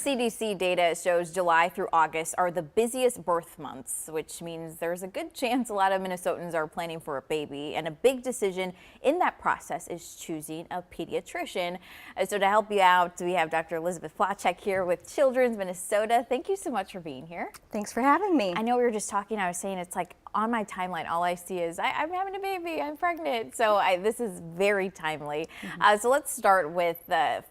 CDC data shows July through August are the busiest birth months, which means there's a good chance a lot of Minnesotans are planning for a baby. And a big decision in that process is choosing a pediatrician. So to help you out, we have Dr. Elizabeth Plachek here with Children's Minnesota. Thank you so much for being here. Thanks for having me. I know we were just talking, I was saying it's like on my timeline, all I see is I'm having a baby, I'm pregnant. So this is very timely. So let's start with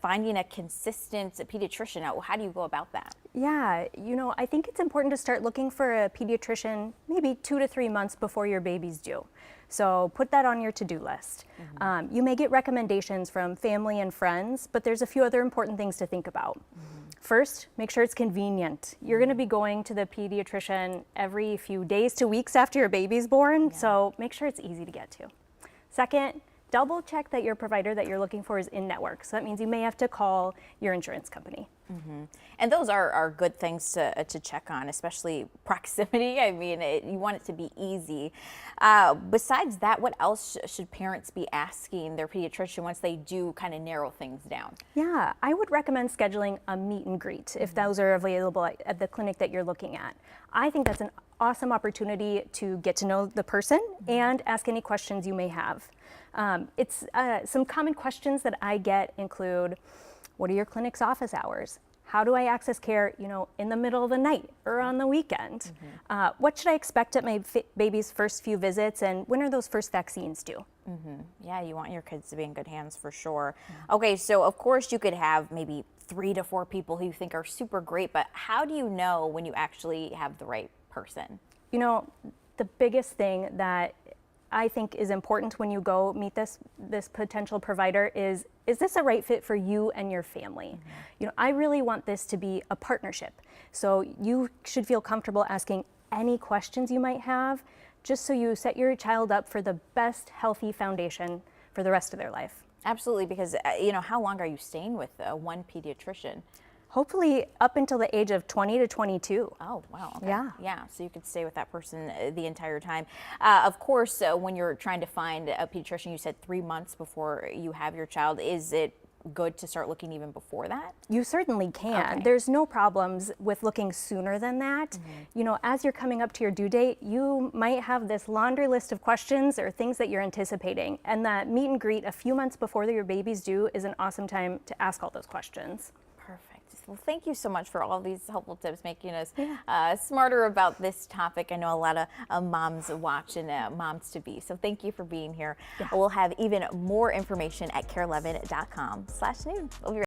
finding a consistent pediatrician. How do you go about that? Yeah, I think it's important to start looking for a pediatrician maybe 2 to 3 months before your baby's due. So put that on your to-do list. You may get recommendations from family and friends, but there's a few other important things to think about. First, make sure it's convenient. You're going to be going to the pediatrician every few days to weeks after your baby's born, so make sure it's easy to get to. Second, double check that your provider that you're looking for is in network. So that means you may have to call your insurance company. And those are good things to check on, especially proximity. I mean, you want it to be easy. Besides that, what else should parents be asking their pediatrician once they do kind of narrow things down? Yeah, I would recommend scheduling a meet and greet if those are available at the clinic that you're looking at. I think that's an awesome opportunity to get to know the person and ask any questions you may have. Some common questions that I get include, what are your clinic's office hours? How do I access care, in the middle of the night or on the weekend? What should I expect at my baby's first few visits, and when are those first vaccines due? Yeah, you want your kids to be in good hands for sure. Okay, so of course you could have maybe 3 to 4 people who you think are super great, but how do you know when you actually have the right person? The biggest thing that I think is important when you go meet this potential provider is this a right fit for you and your family? I really want this to be a partnership. So you should feel comfortable asking any questions you might have, just so you set your child up for the best healthy foundation for the rest of their life. Absolutely, because how long are you staying with one pediatrician? Hopefully up until the age of 20 to 22. Oh, wow. Okay. Yeah. So you could stay with that person the entire time. Of course, when you're trying to find a pediatrician, you said 3 months before you have your child. Is it good to start looking even before that? You certainly can. Okay. There's no problems with looking sooner than that. As you're coming up to your due date, you might have this laundry list of questions or things that you're anticipating. And that meet and greet a few months before your baby's due is an awesome time to ask all those questions. Perfect. Well, thank you so much for all these helpful tips, making us smarter about this topic. I know a lot of moms watch and moms-to-be, so thank you for being here. We'll have even more information at care11.com/news. We'll be right back.